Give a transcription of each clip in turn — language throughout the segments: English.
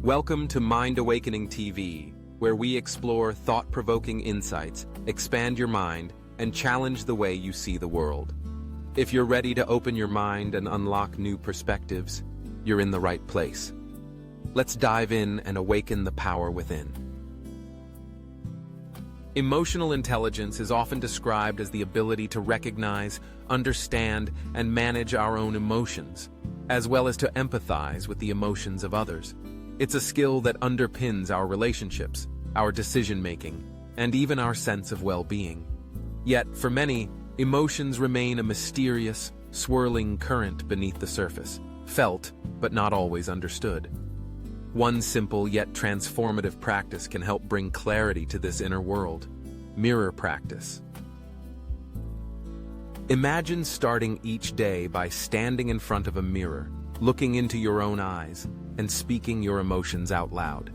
Welcome to Mind Awakening TV, where we explore thought-provoking insights, expand your mind, and challenge the way you see the world. If you're ready to open your mind and unlock new perspectives, you're in the right place. Let's dive in and awaken the power within. Emotional intelligence is often described as the ability to recognize, understand, and manage our own emotions, as well as to empathize with the emotions of others. It's a skill that underpins our relationships, our decision-making, and even our sense of well-being. Yet, for many, emotions remain a mysterious, swirling current beneath the surface, felt but not always understood. One simple yet transformative practice can help bring clarity to this inner world: mirror practice. Imagine starting each day by standing in front of a mirror, looking into your own eyes, and speaking your emotions out loud.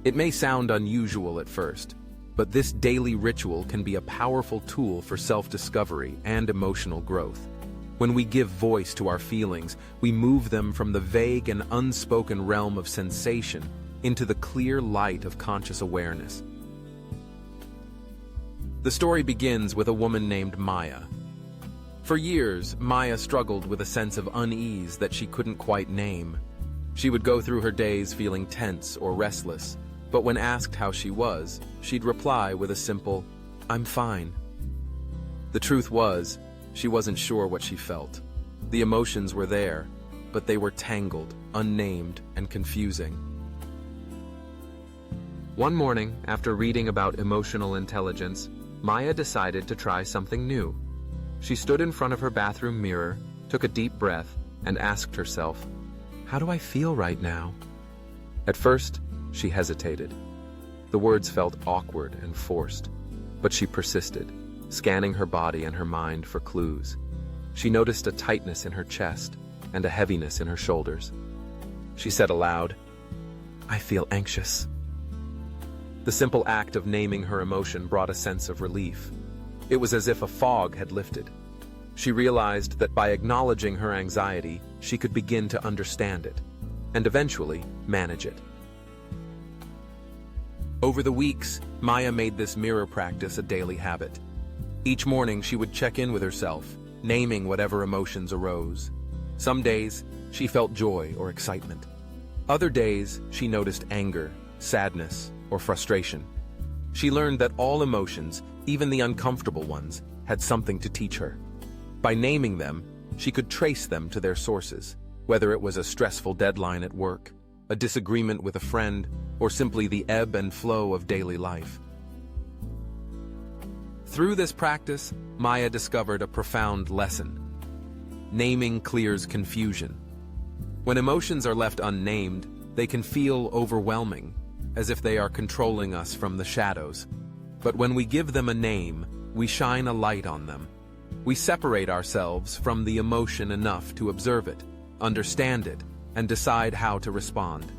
It may sound unusual at first, but this daily ritual can be a powerful tool for self-discovery and emotional growth. When we give voice to our feelings, we move them from the vague and unspoken realm of sensation into the clear light of conscious awareness. The story begins with a woman named Maya. For years, Maya struggled with a sense of unease that she couldn't quite name. She would go through her days feeling tense or restless, but when asked how she was, she'd reply with a simple, "I'm fine." The truth was, she wasn't sure what she felt. The emotions were there, but they were tangled, unnamed, and confusing. One morning, after reading about emotional intelligence, Maya decided to try something new. She stood in front of her bathroom mirror, took a deep breath, and asked herself, "How do I feel right now?" At first, she hesitated. The words felt awkward and forced, but she persisted, scanning her body and her mind for clues. She noticed a tightness in her chest and a heaviness in her shoulders. She said aloud, "I feel anxious." The simple act of naming her emotion brought a sense of relief. It was as if a fog had lifted. She realized that by acknowledging her anxiety, she could begin to understand it, and eventually manage it. Over the weeks, Maya made this mirror practice a daily habit. Each morning she would check in with herself, naming whatever emotions arose. Some days, she felt joy or excitement. Other days, she noticed anger, sadness, or frustration. She learned that all emotions, even the uncomfortable ones, had something to teach her. By naming them, she could trace them to their sources, whether it was a stressful deadline at work, a disagreement with a friend, or simply the ebb and flow of daily life. Through this practice, Maya discovered a profound lesson. Naming clears confusion. When emotions are left unnamed, they can feel overwhelming, as if they are controlling us from the shadows. But when we give them a name, we shine a light on them. We separate ourselves from the emotion enough to observe it, understand it, and decide how to respond.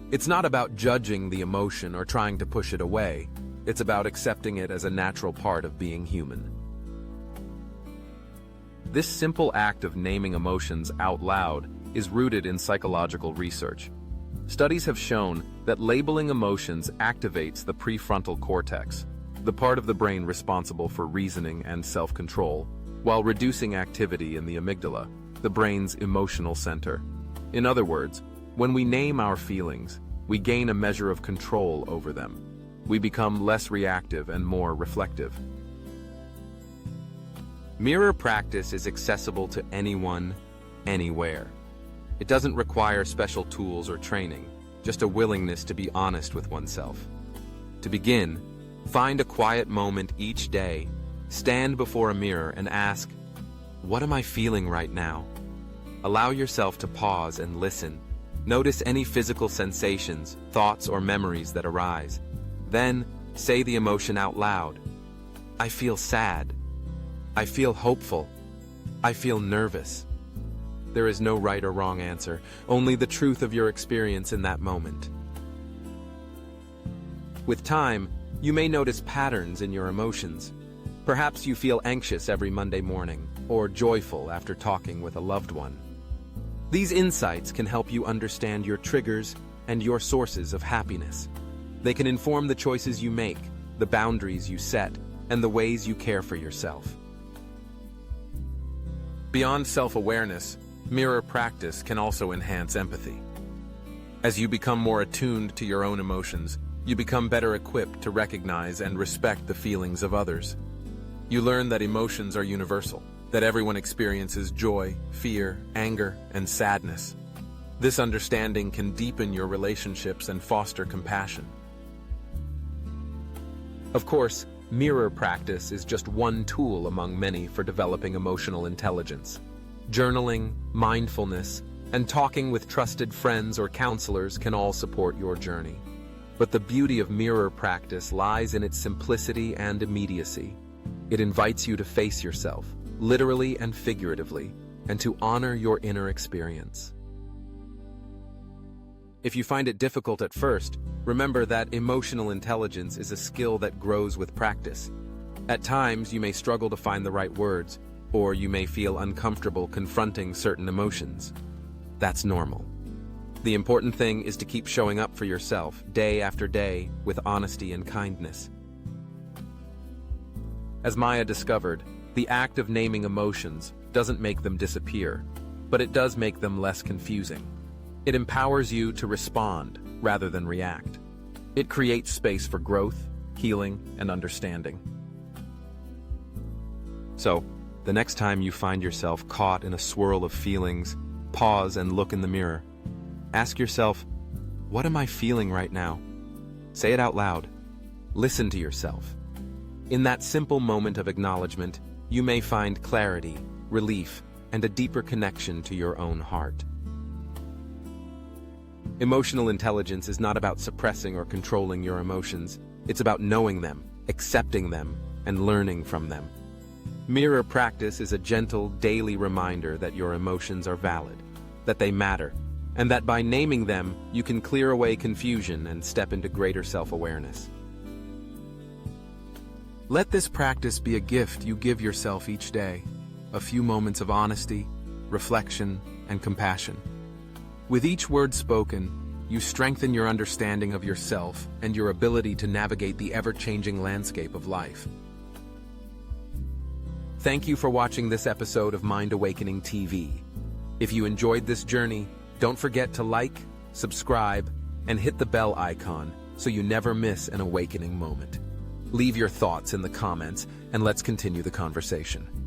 It's not about judging the emotion or trying to push it away. It's about accepting it as a natural part of being human. This simple act of naming emotions out loud is rooted in psychological research. Studies have shown that labeling emotions activates the prefrontal cortex, the part of the brain responsible for reasoning and self-control, while reducing activity in the amygdala, the brain's emotional center. In other words, when we name our feelings, we gain a measure of control over them. We become less reactive and more reflective. Mirror practice is accessible to anyone, anywhere. It doesn't require special tools or training, just a willingness to be honest with oneself. To begin, find a quiet moment each day, stand before a mirror and ask, "What am I feeling right now?" Allow yourself to pause and listen. Notice any physical sensations, thoughts, or memories that arise. Then, say the emotion out loud. "I feel sad. I feel hopeful. I feel nervous." There is no right or wrong answer, only the truth of your experience in that moment. With time, you may notice patterns in your emotions. Perhaps you feel anxious every Monday morning, or joyful after talking with a loved one. These insights can help you understand your triggers, and your sources of happiness. They can inform the choices you make, the boundaries you set, and the ways you care for yourself. Beyond self-awareness, mirror practice can also enhance empathy. As you become more attuned to your own emotions, you become better equipped to recognize and respect the feelings of others. You learn that emotions are universal, that everyone experiences joy, fear, anger, and sadness. This understanding can deepen your relationships and foster compassion. Of course, mirror practice is just one tool among many for developing emotional intelligence. Journaling, mindfulness, and talking with trusted friends or counselors can all support your journey. But the beauty of mirror practice lies in its simplicity and immediacy. It invites you to face yourself, literally and figuratively, and to honor your inner experience. If you find it difficult at first, remember that emotional intelligence is a skill that grows with practice. At times, you may struggle to find the right words, or you may feel uncomfortable confronting certain emotions. That's normal. The important thing is to keep showing up for yourself, day after day, with honesty and kindness. As Maya discovered, the act of naming emotions doesn't make them disappear, but it does make them less confusing. It empowers you to respond rather than react. It creates space for growth, healing, and understanding. So, the next time you find yourself caught in a swirl of feelings, pause and look in the mirror. Ask yourself, what am I feeling right now? Say it out loud. Listen to yourself. In that simple moment of acknowledgement, you may find clarity, relief, and a deeper connection to your own heart. Emotional intelligence is not about suppressing or controlling your emotions. It's about knowing them, accepting them, and learning from them. Mirror practice is a gentle, daily reminder that your emotions are valid, that they matter, and that by naming them, you can clear away confusion and step into greater self-awareness. Let this practice be a gift you give yourself each day, a few moments of honesty, reflection, and compassion. With each word spoken, you strengthen your understanding of yourself and your ability to navigate the ever-changing landscape of life. Thank you for watching this episode of Mind Awakening TV. If you enjoyed this journey, don't forget to like, subscribe, and hit the bell icon so you never miss an awakening moment. Leave your thoughts in the comments and let's continue the conversation.